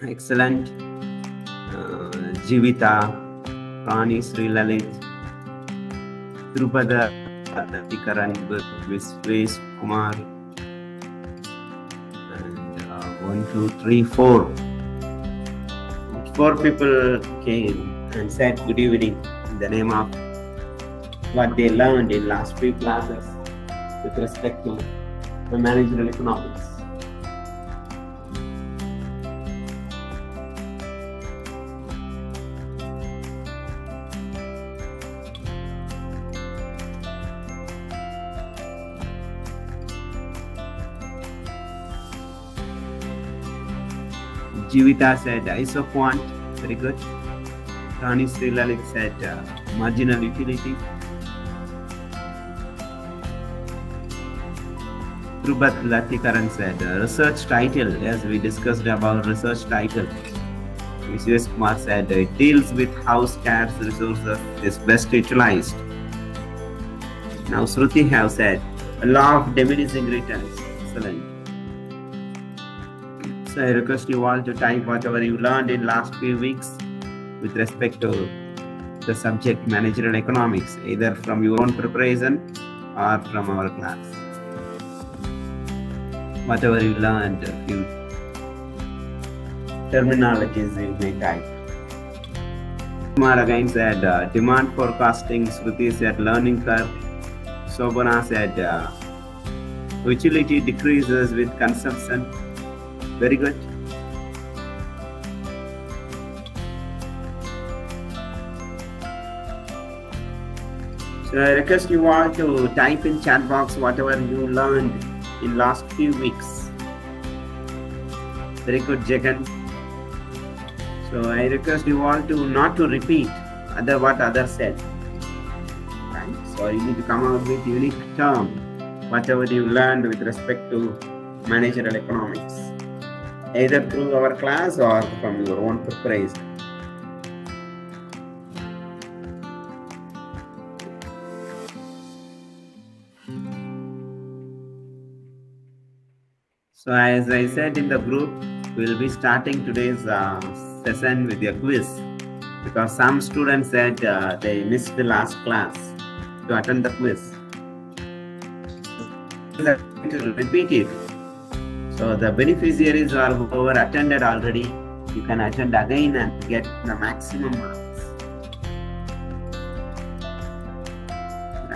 Excellent. Jivita, Rani Srilalit, Drupada Tikaran, Visves Kumar, and 1, 2, 3, 4. 4 people came and said good evening in the name of what they learned in last few classes with respect to the managerial economics. Jivita said isoquant, very good. Rani Srilalit said marginal utility. Dhrubat Latikaran said research title, as we discussed about research title. Visves Kumar said it deals with how scarce resources is best utilized. Now Shruti have said a law of diminishing returns. Excellent. So I request you all to type whatever you learned in last few weeks with respect to the subject managerial economics, either from your own preparation or from our class. Whatever you learned, a few terminologies you may type. Kumar again said demand forecasting. Shruti said learning curve. Sobana said utility decreases with consumption. Very good. So I request you all to type in chat box whatever you learned in last few weeks. Very good, Jagan. So I request you all to not to repeat what others said. Right? So you need to come out with unique term, whatever you learned with respect to managerial economics, either through our class or from your own preparation. So as I said in the group, we will be starting today's session with a quiz, because some students said they missed the last class to attend the quiz. To repeat it. So the beneficiaries are whoever attended already, you can attend again and get the maximum marks.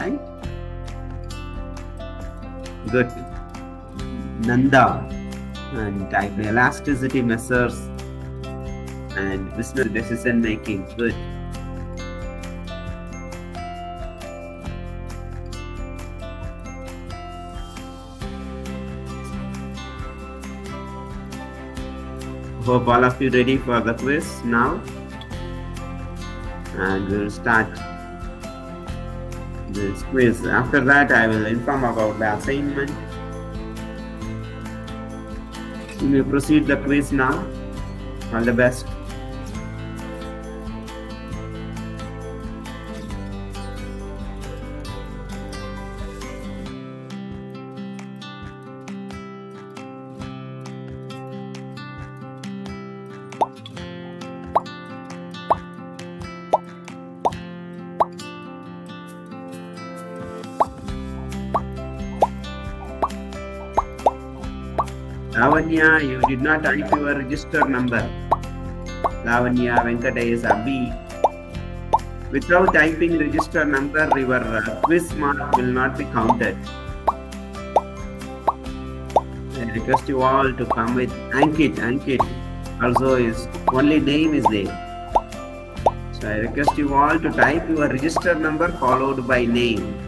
Right? Good. Nanda and type elasticity measures and business decision making. Good. Hope all of you ready for the quiz now, and we'll start this quiz. After that, I will inform about the assignment. We will proceed the quiz now. All the best. Lavanya, you did not type your register number. Lavanya Venkatesh Abhi. Without typing register number, your quiz mark will not be counted. I request you all to come with Ankit. Ankit also is only name is there. So I request you all to type your register number followed by name.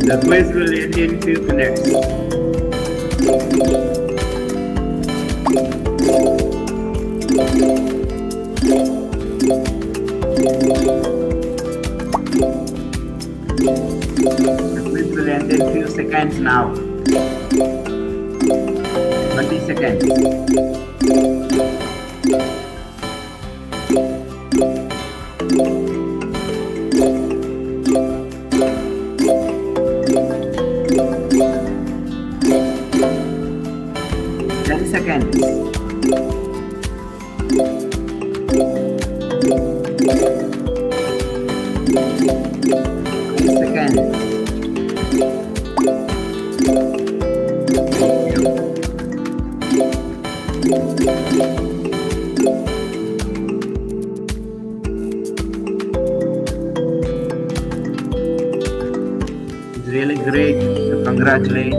The quiz will end in few minutes. The quiz will end in few seconds now. 20 seconds. 10 seconds. 3 seconds. It's really great to congratulate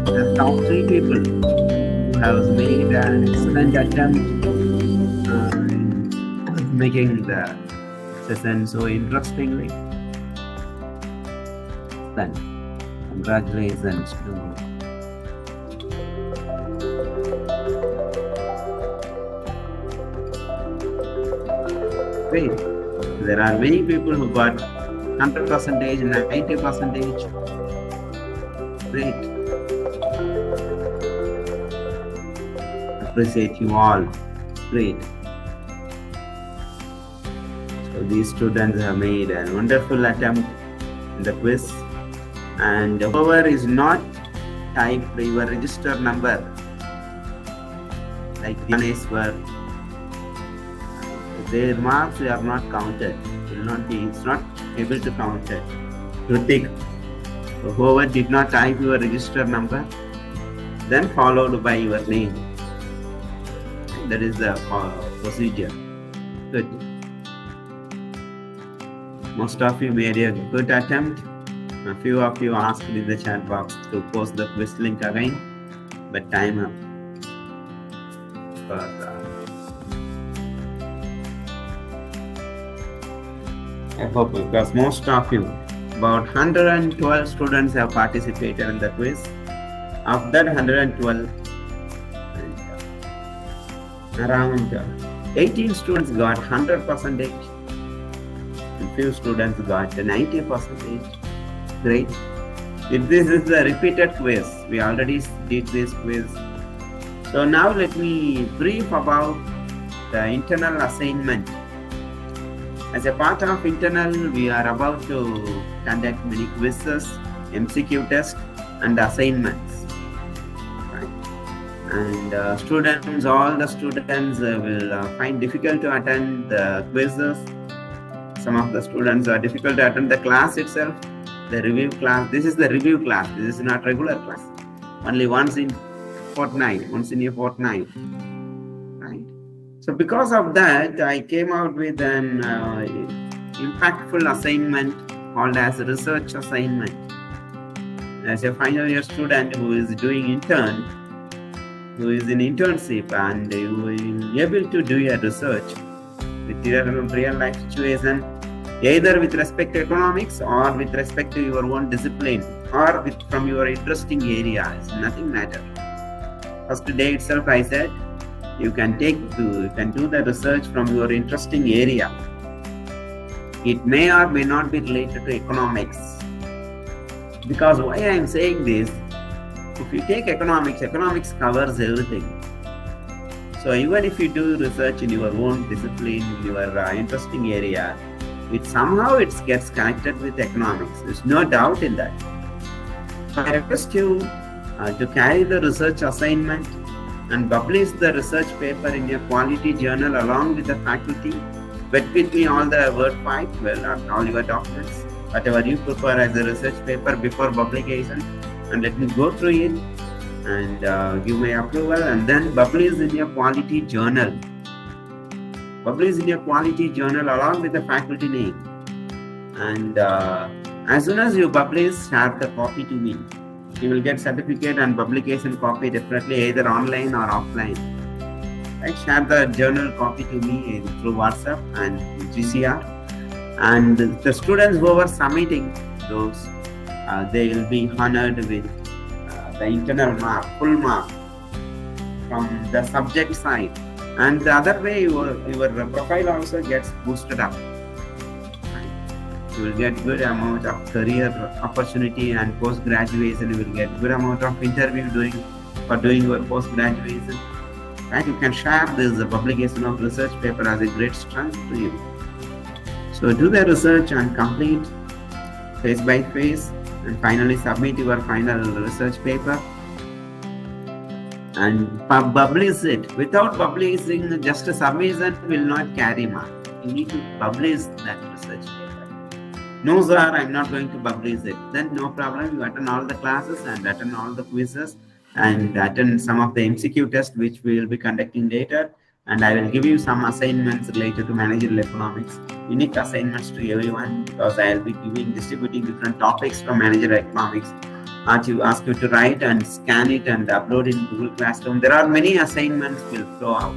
the top 3 people who have made an excellent attempt in making the session so interestingly. Then, congratulations to great. There are many people who got 100% and 90%. Great. Appreciate you all. Great. So these students have made a wonderful attempt in the quiz, and whoever is not typed your register number, like these were, their marks are not counted. Will not be. It's not able to count it. Kritik, so whoever did not type your register number, then followed by your name. That is the procedure. Good. Most of you made a good attempt. A few of you asked in the chat box to post the quiz link again, but time up. I hope, because most of you, about 112 students have participated in the quiz. Of that 112, around 18 students got 100%, and few students got 90%. Great. If this is the repeated quiz, we already did this quiz. So now let me brief about the internal assignment. As a part of internal, we are about to conduct many quizzes, MCQ tests, and assignments. Right? And all the students will find difficult to attend the quizzes. Some of the students are difficult to attend the class itself, the review class. This is the review class. This is not regular class. Only once in a fortnight. Right? So because of that, I came out with an impactful assignment called as research assignment. As a final year student who is doing intern, who is in internship, and you will be able to do your research with your real life situation, either with respect to economics or with respect to your own discipline or from your interesting areas. Nothing matter. First day itself, I said you can do the research from your interesting area. It may or may not be related to economics. Because why I am saying this, if you take economics covers everything. So even if you do research in your own discipline, in your interesting area, it gets connected with economics. There's no doubt in that. So I request you to carry the research assignment and publish the research paper in your quality journal along with the faculty. Vet with me all the word files, all your documents, whatever you prefer as a research paper before publication, and let me go through it and give my approval, and then publish in your quality journal. Publish in your quality journal along with the faculty name. And as soon as you publish, share the copy to me. You will get certificate and publication copy definitely either online or offline. Right? Share the journal copy to me through WhatsApp and GCR. And the students who are submitting those, they will be honored with the internal mark, full mark from the subject side. And the other way, your profile also gets boosted up. You will get good amount of career opportunity, and post-graduation you will get good amount of interview for doing your post-graduation. Right? You can share this publication of research paper as a great strength to you. So do the research and complete phase by phase, and finally submit your final research paper and publish it. Without publishing, just a submission will not carry mark. You need to publish that research paper. No sir, I'm not going to publish it. Then no problem, you attend all the classes and attend all the quizzes and attend some of the MCQ tests which we will be conducting later, and I will give you some assignments related to managerial economics, unique assignments to everyone, because I will be distributing different topics from managerial economics. Ask you to write and scan it and upload in Google Classroom. There are many assignments will flow out.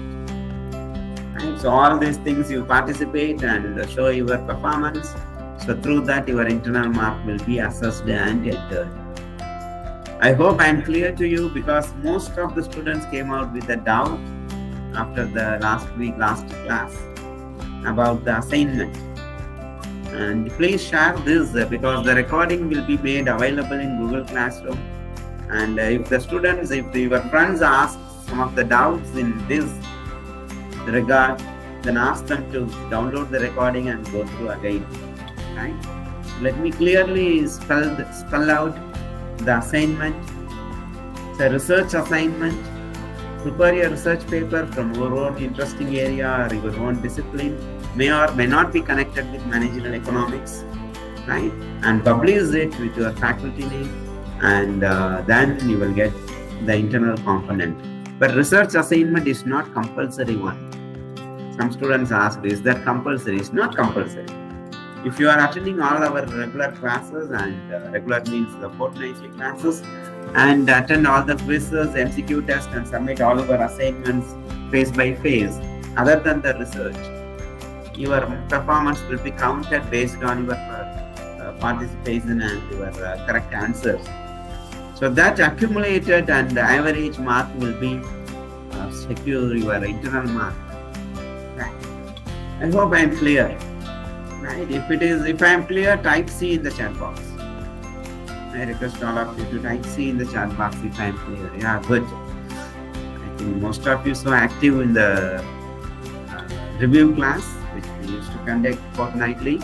Right? So all these things you participate and show your performance. So through that your internal mark will be assessed and entered. I hope I am clear to you, because most of the students came out with a doubt after the last class about the assignment. And please share this because the recording will be made available in Google Classroom. And if your friends ask some of the doubts in this regard, then ask them to download the recording and go through again. Right? Let me clearly spell out the assignment. It's a research assignment. Prepare your research paper from your own interesting area or your own discipline, may or may not be connected with managerial economics, right? And publish it with your faculty name, and then you will get the internal component. But research assignment is not compulsory one. Some students ask, is that compulsory? It's not compulsory. If you are attending all our regular classes, and regular means the fortnightly classes, and attend all the quizzes, MCQ tests, and submit all your assignments phase by phase, other than the research, your performance will be counted based on your participation and your correct answers. So that accumulated and average mark will be secure your internal mark. Right. I hope I am clear. Right. If I am clear, type C in the chat box. I request all of you to type C in the chat box if I am clear. Yeah, good. I think most of you so active in the review class, which we used to conduct fortnightly.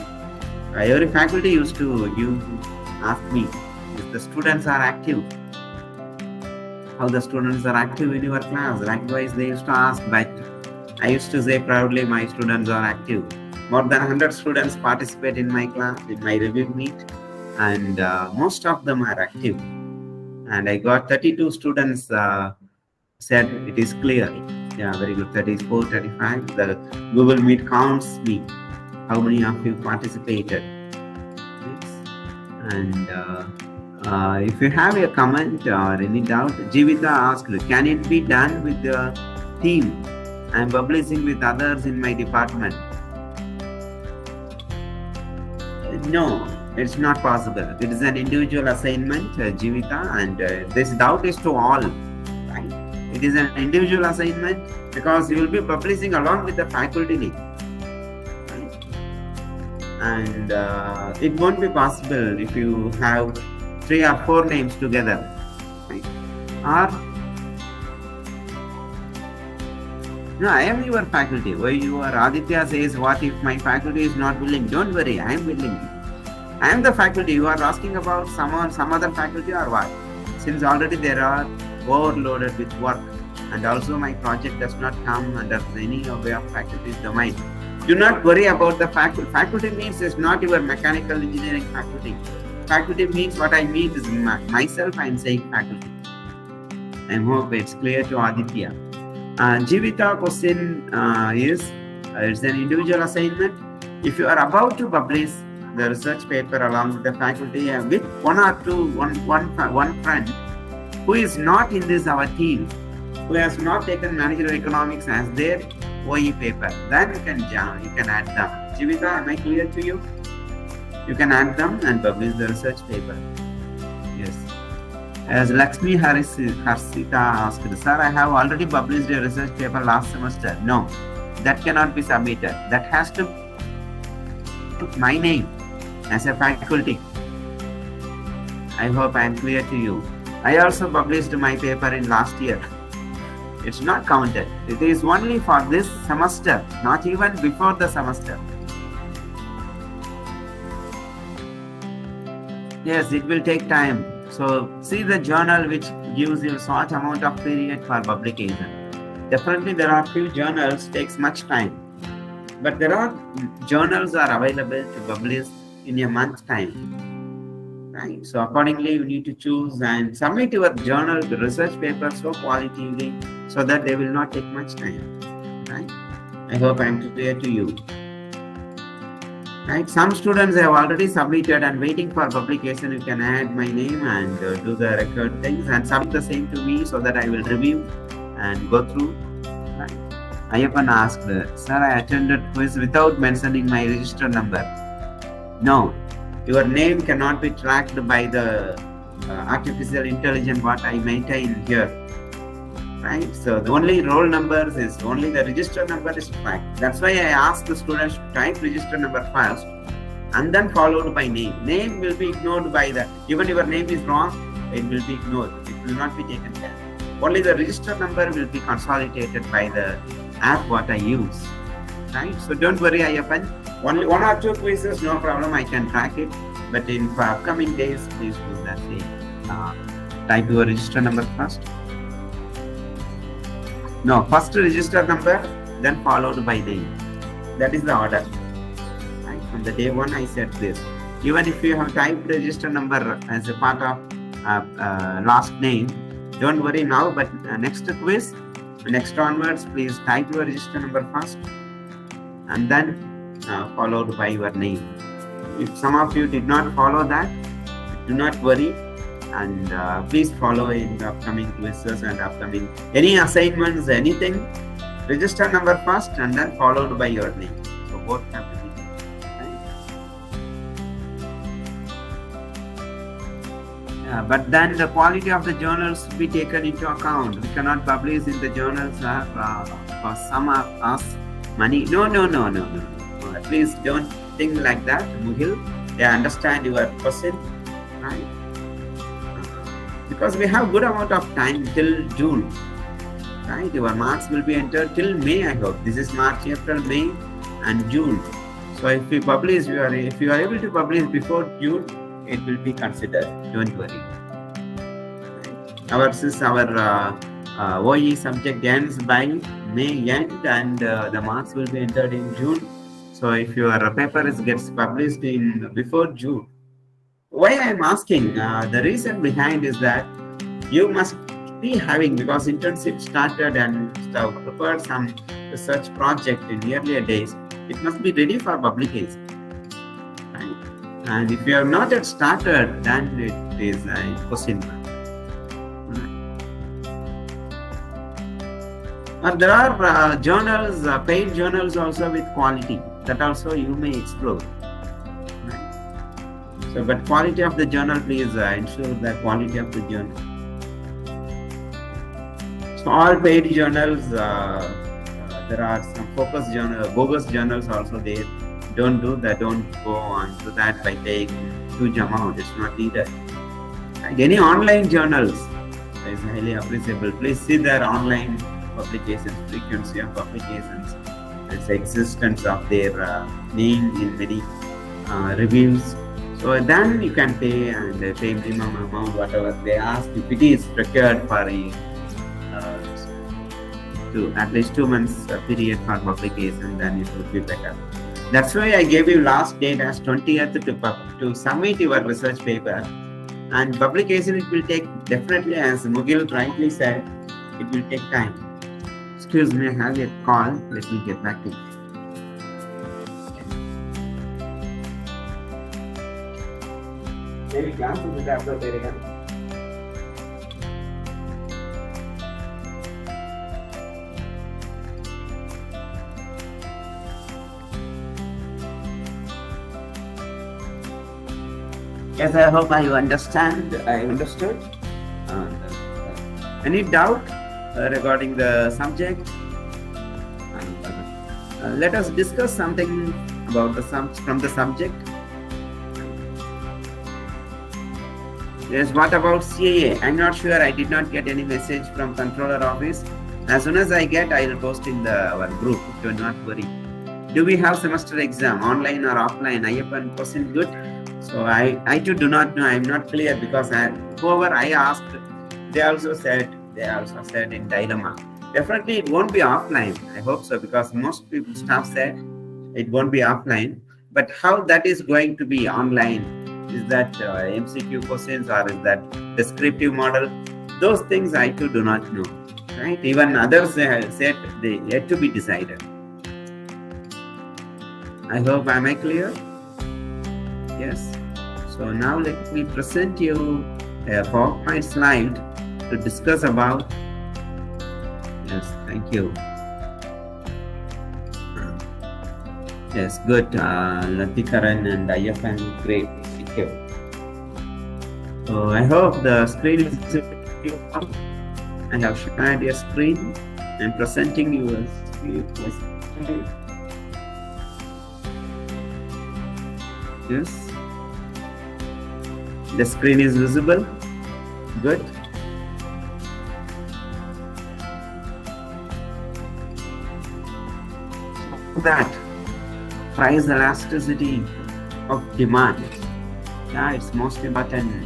Every faculty used to ask me if the students are active. how the students are active in your class. Likewise, they used to ask, but I used to say proudly, my students are active. More than 100 students participate in my class, in my review meet, and most of them are active. And I got 32 students said it is clear. Yeah, very good. 34, 35. The Google Meet counts me. How many of you participated? Yes. And if you have a comment or any doubt, Jivita asked, can it be done with the team? I am publishing with others in my department. No, it's not possible. It is an individual assignment, Jivita, and this doubt is to all. Right? It is an individual assignment because you will be publishing along with the faculty name. Right? And it won't be possible if you have 3 or 4 names together. Right? Or no, I am your faculty. Why your Aditya says, what if my faculty is not willing? Don't worry, I am willing. I am the faculty. You are asking about some other faculty or what? Since already they are overloaded with work, and also my project does not come under any way of faculty's domain. Do not worry about the faculty. Faculty means is not your mechanical engineering faculty. Faculty means what I mean is myself. I am saying faculty. I hope it's clear to Aditya. Jivita question is, it's an individual assignment. If you are about to publish the research paper along with the faculty with one friend who is not in this our team, who has not taken managerial economics as their OE paper, then you can add them. Jivita, am I clear to you? You can add them and publish the research paper. Yes. As Lakshmi Harsita asked, sir, I have already published a research paper last semester. No, that cannot be submitted. That has to put my name as a faculty. I hope I am clear to you. I also published my paper in last year. It's not counted. It is only for this semester, not even before the semester. Yes, it will take time. So see the journal which gives you short amount of period for publication. Definitely there are few journals takes much time. But there are journals are available to publish in a month's time. Right? So accordingly you need to choose and submit your journal, the research paper so qualitatively so that they will not take much time. Right? I hope I am clear to you. Right? Some students have already submitted and waiting for publication. You can add my name and do the record things and submit the same to me so that I will review and go through. Right? Ayappan asked, sir, I attended quiz without mentioning my register number. No, your name cannot be tracked by the artificial intelligence what I maintain here. Right? So the only roll numbers is only the register number is tracked. That's why I ask the students to type register number first and then followed by name. Name will be ignored by the, even your name is wrong, it will be ignored. It will not be taken care. Only the register number will be consolidated by the app what I use. Right? So don't worry, Ayappan. Only 1 or 2 quizzes, no problem, I can track it. But in upcoming days, please do that thing. Type your register number first. No, first register number, then followed by name. That is the order. Right? From the day 1, I said this. Even if you have typed register number as a part of last name, don't worry now, but next quiz, next onwards, please type your register number first and then followed by your name. If some of you did not follow that, do not worry. And please follow in the upcoming quizzes and upcoming any assignments, anything. Register number first and then followed by your name. So both have to be done. But then the quality of the journals should be taken into account. We cannot publish in the journals for some of us money. No. At least don't think like that, Muhil. I understand your question, right? Because we have good amount of time till June, right? Your marks will be entered till May, I hope. This is March, April, May and June. So if you publish, if you are able to publish before June, it will be considered. Don't worry. Right? Our OE subject ends by May end, and the marks will be entered in June. So if your paper gets published in before June, why I'm asking, the reason behind is that you must be having, because internship started and stuff, prepared some research project in earlier days. It must be ready for publication, right? And if you have not yet started, then it is a question mark. There are journals, paid journals also with quality, that also you may explore. Right? So, but quality of the journal, please ensure the quality of the journal. So, all paid journals, there are some focus journal, bogus journals also there. Don't do that. Don't go on to that by paying huge amount. It's not needed. And any online journals is highly appreciable. Please see their online publications, frequency of publications, and the existence of their name in many reviews. So then you can pay and pay minimum amount, whatever they ask. If it is required for a to at least 2 months period for publication, then it would be better. That's why I gave you last date as 20th to submit your research paper. And publication, it will take, definitely, as Mugil rightly said, it will take time. Excuse me, I have a call. Let me get back to you. Yes, I hope I understand. I understood. Any doubt regarding the subject? Let us discuss something about from the subject. Yes, what about CAA? I'm not sure. I did not get any message from controller office. As soon as I get, I will post in our group. Do not worry. Do we have semester exam, online or offline? Ayyappan question good. So I too do not know. I'm not clear, because whoever I asked, they also said in dilemma. Definitely it won't be offline. I hope so, because most people staff said it won't be offline. But how that is going to be online? Is that MCQ questions, or is that descriptive model? Those things I too do not know. Right? Even others said they yet to be decided. I hope am I clear? Yes. So now let me present you a PowerPoint slide to discuss about. Yes, thank you. Yes, good. Latikaran and Ayyappan, great. Thank you. So I hope the screen is. I have shared your screen. I'm presenting you a screen. Yes. The screen is visible. Good. That price elasticity of demand. Yeah, it's most important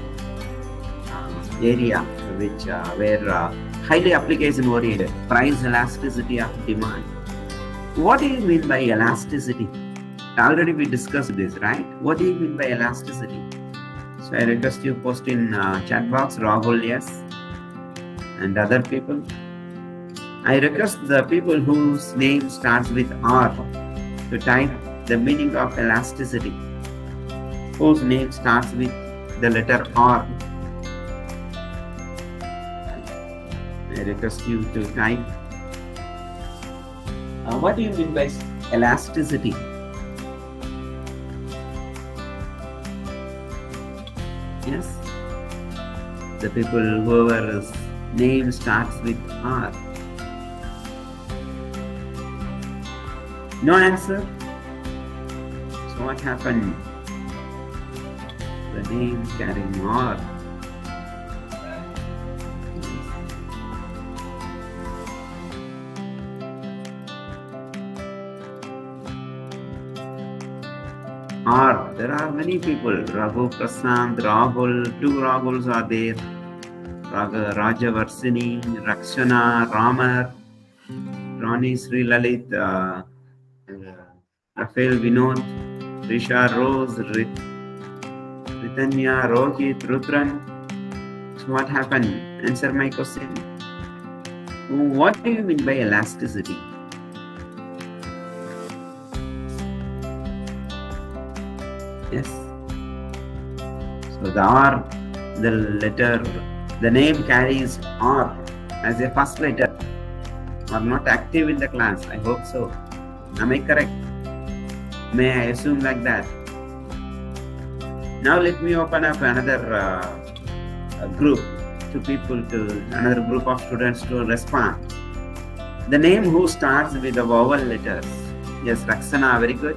area which where highly application oriented. Price elasticity of demand. What do you mean by elasticity? Already we discussed this, right? What do you mean by elasticity? So I request you post in chat box, Rahul, yes, and other people. I request the people whose name starts with R to type the meaning of elasticity. Whose name starts with the letter R. I request you to type. What do you mean by elasticity? Yes, the people whoever's name starts with R. No answer. So what happened? The name carrying R. There are many people. Raghu, Prasant, Rahul, 2 Rahuls are there. Rajavarsini, Rakshana, Ramar, Rani Sri Lalit, Rafael Vinod, Risha Rose, Ritanya, Rohit, Rudran. So what happened? Answer my question. What do you mean by elasticity? Yes. So the R, the name carries R as a first letter. Are not active in the class. I hope so. Am I correct? May I assume like that? Now let me open up another group another group of students to respond. The name who starts with the vowel letters. Yes, Raksana, very good.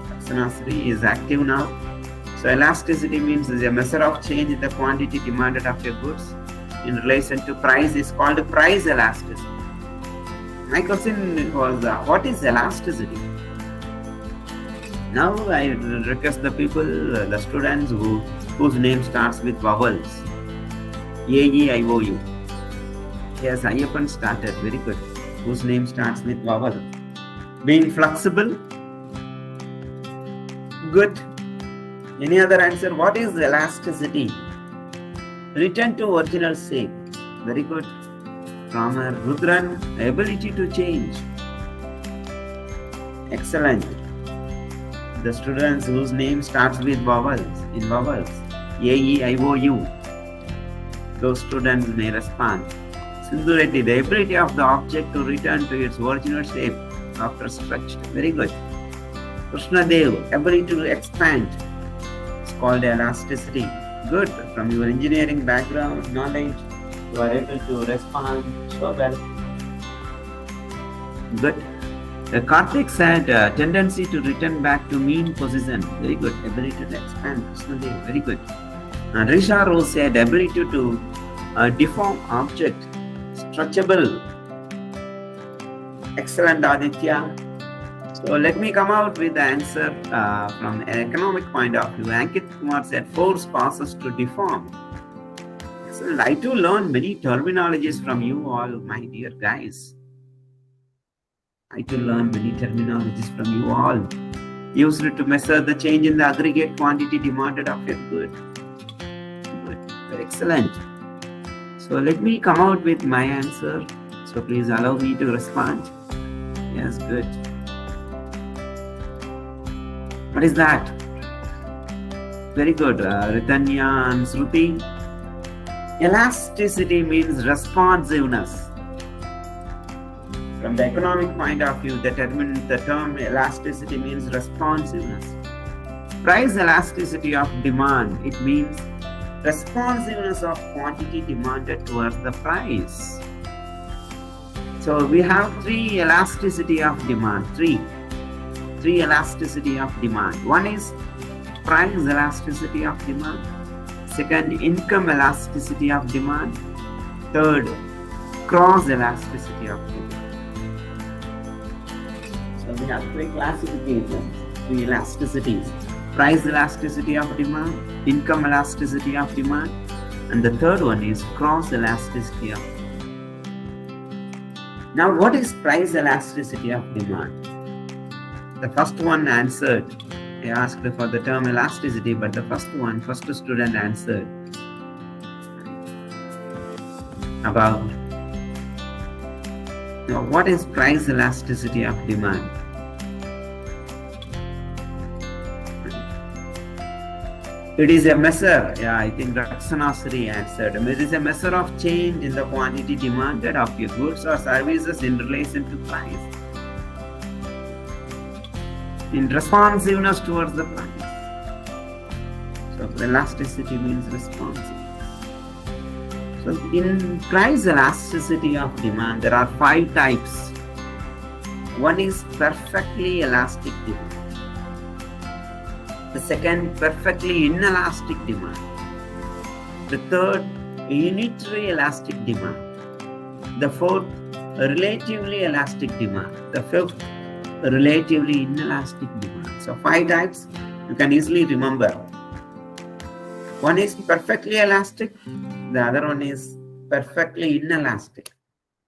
Raksana Sri is active now. So elasticity means is a measure of change in the quantity demanded of your goods in relation to price is called price elasticity. My question was, what is elasticity? Now I request the people, the students whose name starts with vowels. A-E-I-O-U. Yes, Ayyappan started. Very good. Whose name starts with vowel. Being flexible. Good. Any other answer? What is elasticity? Return to original shape. Very good. Ramar, Rudran, ability to change. Excellent. The students whose name starts with vowels, A-E-I-O-U. Those students may respond. Sindhu Reddy, the ability of the object to return to its original shape after stretched. Very good. Krishna Dev, ability to expand. It's called elasticity. Good. From your engineering background, knowledge, you are able to respond so well. Good. Karthik said tendency to return back to mean position. Very good. Ability to expand. Very good. And Risha Rose said ability to deform object. Stretchable. Excellent, Aditya. So let me come out with the answer from an economic point of view. Ankit Kumar said force passes to deform. Excellent. I too learned many terminologies from you all, my dear guys. I too learned many terminologies from you all. Used to measure the change in the aggregate quantity demanded of your good. Good. Very excellent. So let me come out with my answer. So please allow me to respond. Yes, good. What is that? Very good. Ritanya and Shruti. Elasticity means responsiveness. From the economic point of view, the term elasticity means responsiveness. Price elasticity of demand, it means responsiveness of quantity demanded towards the price. So we have three elasticity of demand. Three elasticity of demand. One is price elasticity of demand. Second, income elasticity of demand. Third, cross elasticity of demand. So we have three classifications, three elasticities. Price elasticity of demand, income elasticity of demand, and the third one is cross elasticity of demand. Now what is price elasticity of demand? The first one answered. I asked for the term elasticity, but the first student answered about what is price elasticity of demand? It is a measure. Yeah, I think Raksana Sri answered. It is a measure of change in the quantity demanded of your goods or services in relation to price. In responsiveness towards the price. So elasticity means responsiveness. So in price elasticity of demand, there are 5 types. One is perfectly elastic demand. The second, perfectly inelastic demand. The third, unitary elastic demand. The fourth, relatively elastic demand. The fifth, relatively inelastic demand. So 5 types you can easily remember. One is perfectly elastic, The other one is perfectly inelastic.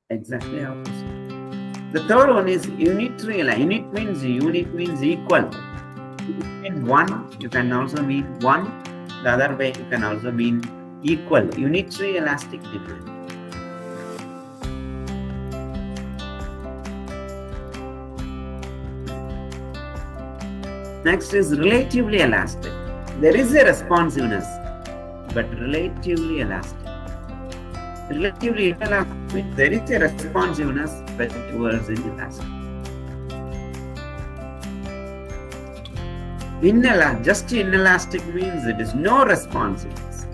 Exactly opposite. The third one is unitary. Unit means equal. In one, you can also mean one. The other way, you can also mean equal. Unitary elastic demand. Next is relatively elastic. There is a responsiveness, but relatively elastic. Relatively inelastic means there is a responsiveness, but towards inelastic. Just inelastic means it is no responsiveness.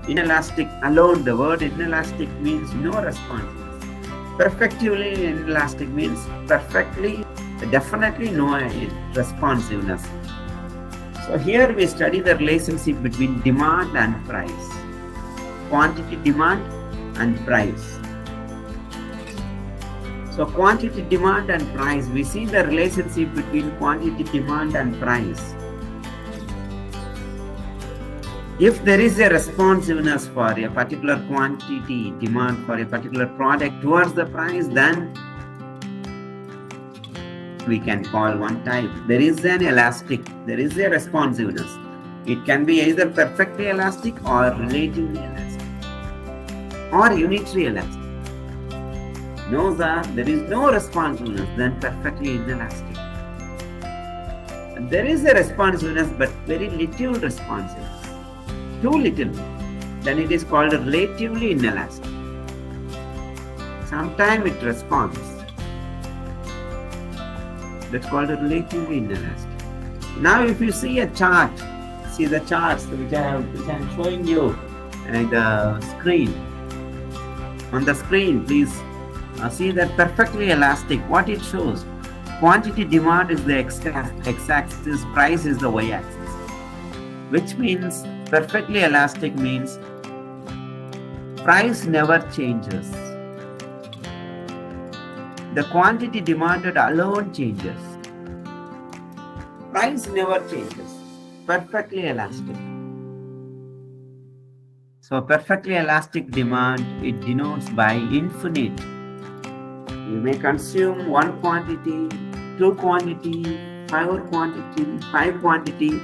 Inelastic alone, the word inelastic means no responsiveness. Perfectly inelastic means perfectly, definitely no responsiveness. So here we study the relationship between demand and price. Quantity demand and price. So quantity demand and price, we see the relationship between quantity demand and price. If there is a responsiveness for a particular quantity demand for a particular product towards the price, then we can call one type. There is an elastic, there is a responsiveness. It can be either perfectly elastic or relatively elastic or unitary elastic. No, sir, there is no responsiveness, then perfectly inelastic. And there is a responsiveness, but very little responsiveness. Too little. Then it is called relatively inelastic. Sometimes it responds. That's called relatively inelastic. Now, if you see a chart, see the charts which I'm showing you on the screen. On the screen, please. See that perfectly elastic, what it shows. Quantity demand is the x-axis, price is the y-axis. Which means perfectly elastic means price never changes. The quantity demanded alone changes. Price never changes. Perfectly elastic. So perfectly elastic demand, it denotes by infinite. You may consume one quantity, two quantity, five quantity,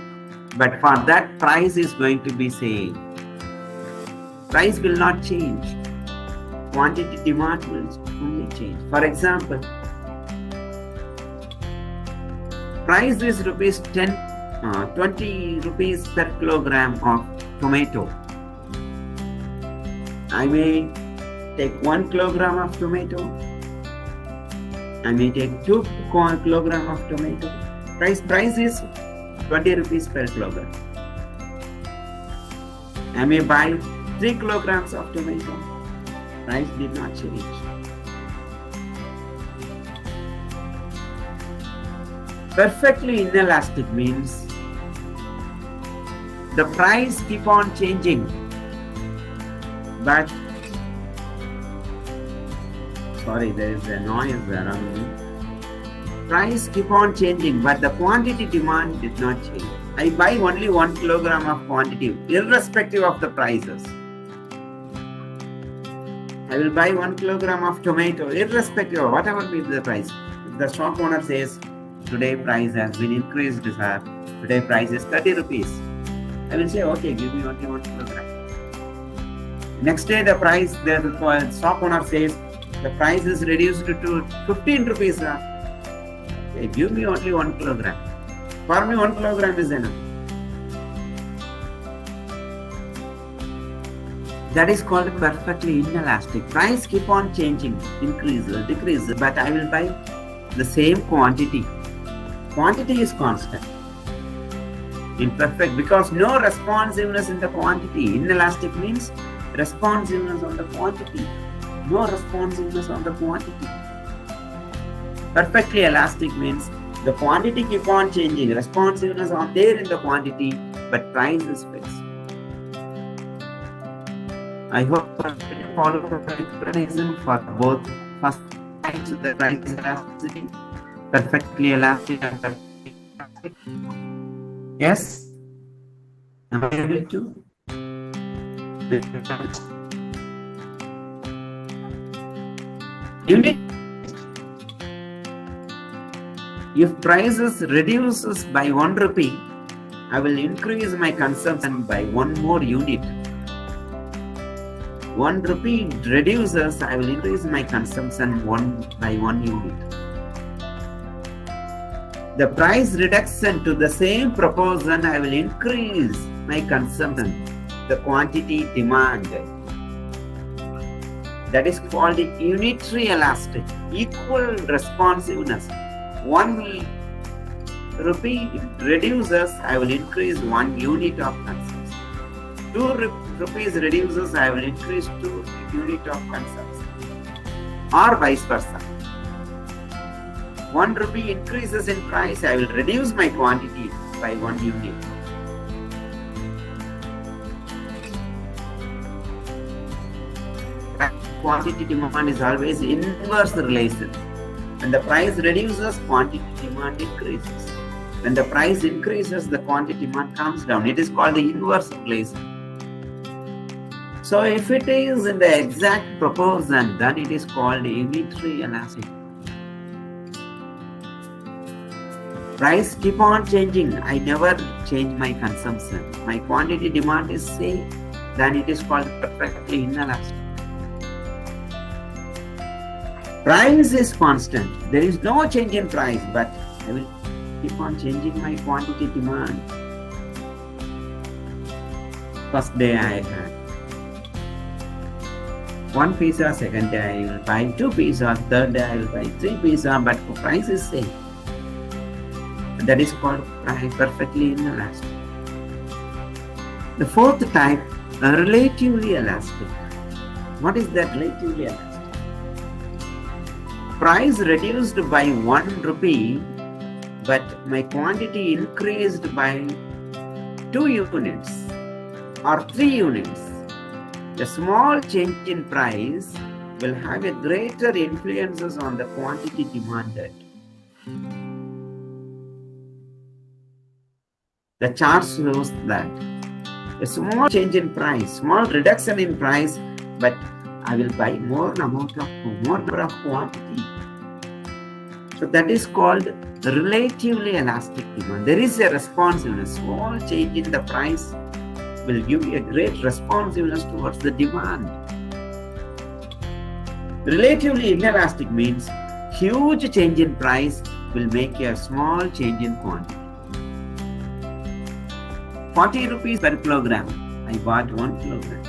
but for that price is going to be same. Price will not change. Quantity demand will only change. For example, price is rupees 20 rupees per kilogram of tomato. I may take 1 kilogram of tomato. I may take 2 kilogram of tomato. Price is 20 rupees per kilogram. I may buy 3 kilograms of tomato. Price did not change. Perfectly inelastic means the price keep on changing, but sorry, there is a noise around me. Price keep on changing, but the quantity demand did not change. I buy only 1 kilogram of quantity, irrespective of the prices. I will buy 1 kilogram of tomato, irrespective of whatever be the price. If the shop owner says, today price has been increased, sir. Today price is 30 rupees. I will say, okay, give me only 1 kilogram. Next day the shop owner says, the price is reduced to 15 rupees, sir. Okay, give me only 1 kilogram. For me, 1 kilogram is enough. That is called perfectly inelastic. Price keep on changing, increases, decreases, but I will buy the same quantity. Quantity is constant. Imperfect because no responsiveness in the quantity. Inelastic means responsiveness on the quantity. No responsiveness on the quantity. Perfectly elastic means the quantity keep on changing. Responsiveness are there in the quantity, but price is fixed. I hope you follow the explanation for both first types of the price elasticity, perfectly elastic and perfectly elastic. Yes? Am I able to? Unit. If prices reduces by 1 rupee, I will increase my consumption by 1 more unit. 1 rupee reduces, I will increase my consumption by 1 unit. The price reduction to the same proportion, I will increase my consumption, the quantity demanded. That is called unitary elastic, equal responsiveness. 1 rupee reduces, I will increase 1 unit of consumption. 2 rupees reduces, I will increase 2 unit of consumption. Or vice versa. 1 rupee increases in price, I will reduce my quantity by 1 unit. Quantity demand is always inverse relation. When the price reduces, quantity demand increases. When the price increases, the quantity demand comes down. It is called the inverse relation. So if it is in the exact proportion, then it is called unitary elastic. Price keep on changing. I never change my consumption. My quantity demand is same. Then it is called perfectly inelastic. Price is constant. There is no change in price, but I will keep on changing my quantity demand. First day I had 1 pizza, second day I will buy 2 pizza, third day I will buy 3 pizza, but the price is same. That is called price perfectly inelastic. The fourth type, relatively elastic. What is that relatively elastic? Price reduced by 1 rupee, but my quantity increased by 2 units or 3 units. A small change in price will have a greater influences on the quantity demanded. The chart shows that a small change in price, small reduction in price, but I will buy more number of quantity. So that is called relatively elastic demand. There is a responsiveness. Small change in the price will give you a great responsiveness towards the demand. Relatively inelastic means huge change in price will make a small change in quantity. 40 rupees per kilogram. I bought 1 kilogram.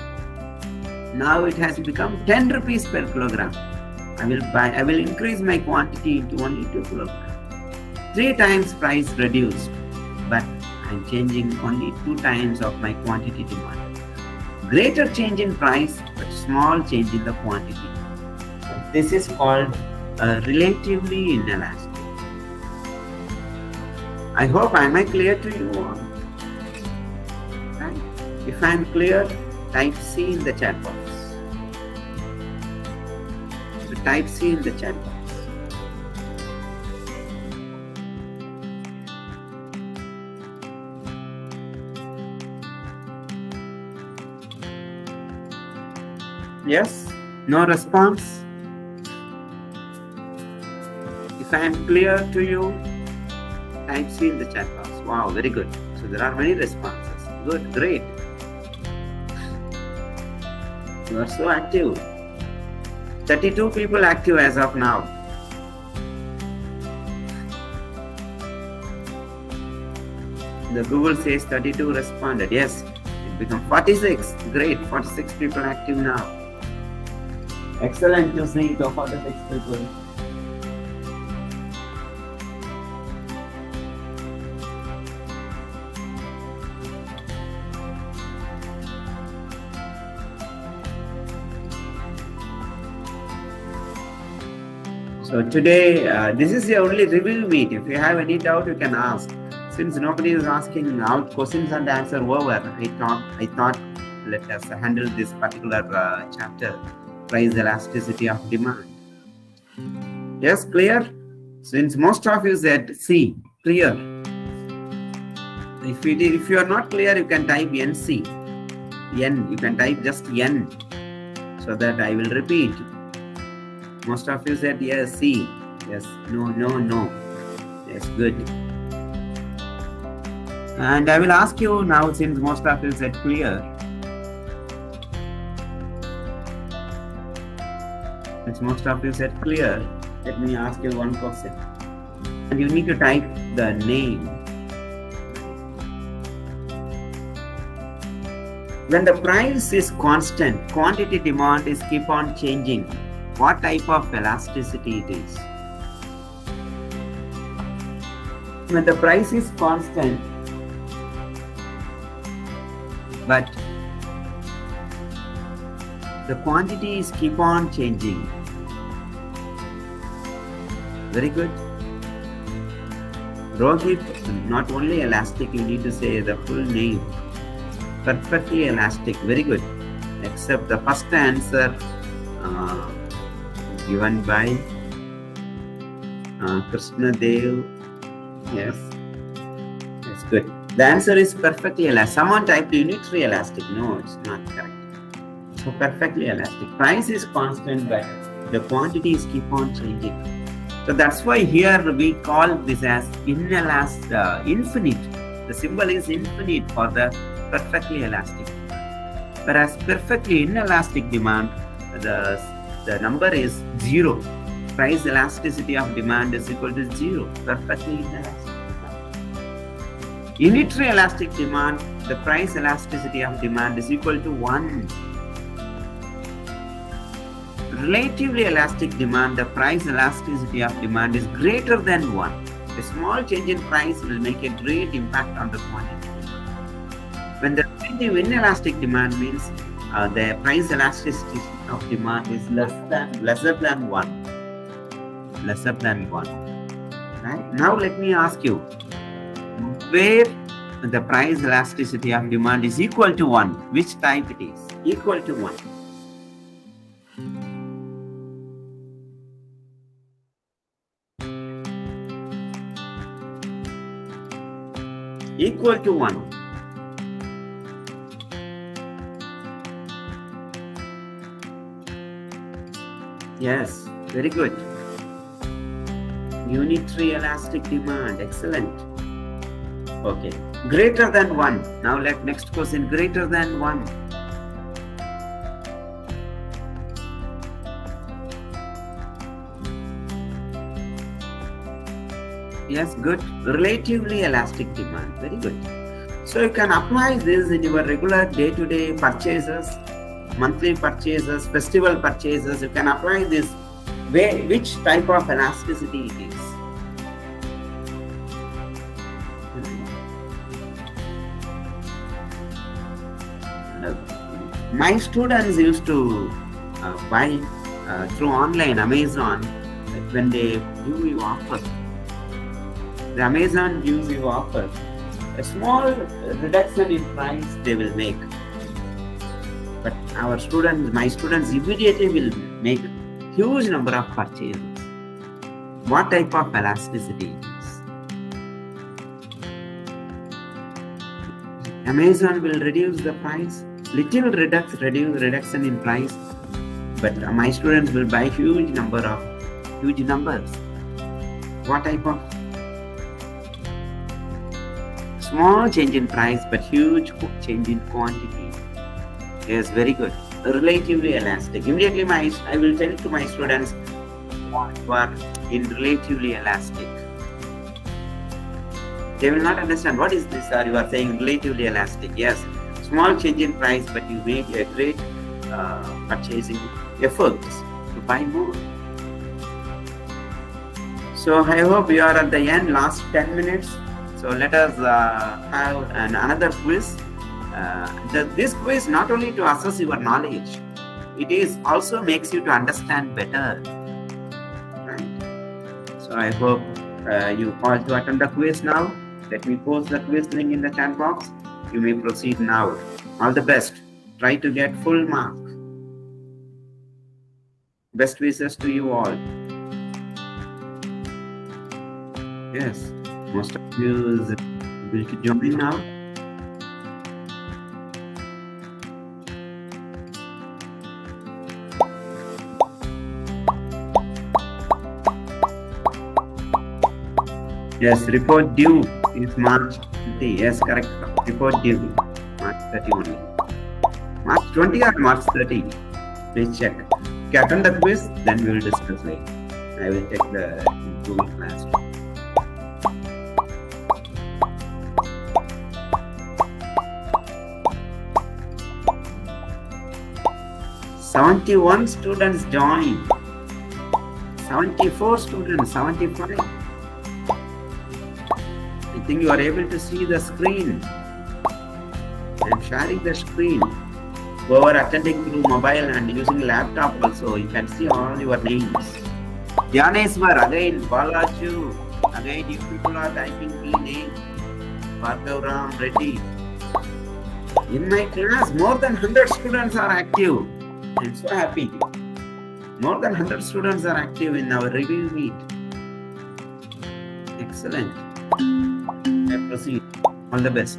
Now it has become 10 rupees per kilogram. I will increase my quantity to only 2 kilograms. 3 times price reduced, but I'm changing only 2 times of my quantity demand. Greater change in price, but small change in the quantity. This is called relatively inelastic. I hope I am clear to you all. Right? If I am clear, type C in the chat box. So type C in the chat box. Yes? No response? If I am clear to you, type C in the chat box. Wow, very good. So there are many responses. Good, great. You are so active. 32 people active as of now. The Google says 32 responded. Yes, it became 46. Great, 46 people active now. Excellent to see the 46 people. So today, this is the only review meet. If you have any doubt, you can ask. Since nobody is asking out questions and answer over, I thought let us handle this particular chapter, price elasticity of demand. Yes, clear? Since most of you said C, clear. If you are not clear, you can type NC. N. You can type just N so that I will repeat. Most of you said yes, C. Yes, no, no, no. Yes, good. And I will ask you now, since most of you said clear. Since most of you said clear, let me ask you one question. And you need to type the name. When the price is constant, quantity demand is keep on changing. What type of elasticity it is? When the price is constant, but the quantities keep on changing. Very good. Rohit, not only elastic, you need to say the full name. Perfectly elastic. Very good. Except the first answer given by Krishna Dev. Yes. That's good. The answer is perfectly elastic. Someone typed unitary elastic. No, it's not correct. So perfectly elastic. Price is constant, but the quantities keep on changing. So that's why here we call this as infinite. The symbol is infinite for the perfectly elastic. Whereas perfectly inelastic demand, the number is 0. Price elasticity of demand is equal to 0. Perfectly inelastic. Unitary elastic demand, the price elasticity of demand is equal to 1. Relatively elastic demand, the price elasticity of demand is greater than 1. A small change in price will make a great impact on the quantity. When the relative inelastic demand means the price elasticity of demand is lesser than 1. Lesser than 1. Right? Now let me ask you, where the price elasticity of demand is equal to 1, which type it is? Equal to 1. Equal to 1. Yes, very good. Unitary elastic demand, excellent. Okay, greater than 1. Now let next question, greater than 1. Yes, good. Relatively elastic demand, very good. So you can apply this in your regular day-to-day purchases, monthly purchases, festival purchases. You can apply this. Which type of elasticity it is? My students used to buy through online, Amazon, when they give you offer. The Amazon gives you offer. A small reduction in price they will make. But my students immediately will make huge number of purchases. What type of elasticity it is? Amazon will reduce the price, little reduction in price, but my students will buy huge numbers. What type of? Small change in price, but huge change in quantity. Yes, very good. Relatively elastic. Immediately I will tell to my students what you are in relatively elastic. They will not understand what is this, or you are saying relatively elastic. Yes, small change in price, but you make a great purchasing efforts to buy more. So I hope we are at the end, last 10 minutes. So let us have another quiz. This quiz not only to assess your knowledge, it is also makes you to understand better. Right? So I hope you all to attend the quiz now. Let me post the quiz link in the chat box. You may proceed now. All the best. Try to get full mark. Best wishes to you all. Yes, most of you will join now. Yes, report due is March 30. Yes, correct. Report due March 30 only. March 20 or March 30? Please check. Okay, attend the quiz, then we will discuss later. I will take the Google Classroom. "71 students joined. 74 students, 75. I think you are able to see the screen. I am sharing the screen. Whoever attending through mobile and using laptop also, you can see all your names. Dhyaneswar, again, Balaju, again you people are typing key name. Bhargavram Reddy. In my class, more than 100 students are active. I'm so happy. More than 100 students are active in our review meet. Excellent. I proceed. All the best.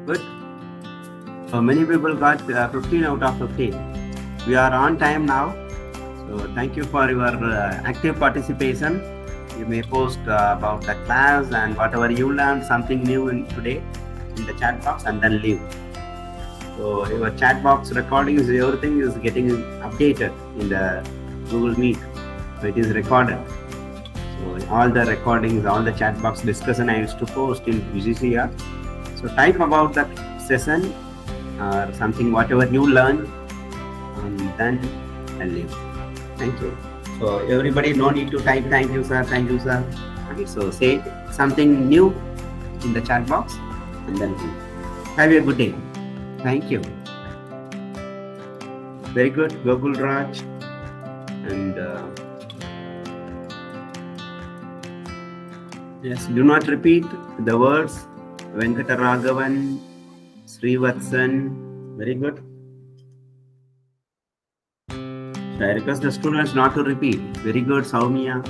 Good. So many people got 15 out of 15. We are on time now. So thank you for your active participation. You may post about the class and whatever you learned, something new today in the chat box, and then leave. So your chat box recordings, everything is getting updated in the Google Meet. So it is recorded. So all the recordings, all the chat box discussion I used to post in UGCR. So type about the session or something, whatever you learn, and then I'll leave. Thank you. So everybody, no need to type thank you sir, thank you sir. Okay, so say something new in the chat box and then leave. Have a good day. Thank you. Very good, Gokul Raj. And yes, do not repeat the words. Venkata Raghavan, Srivatsan. Very good. So I request the students not to repeat. Very good, Saumya.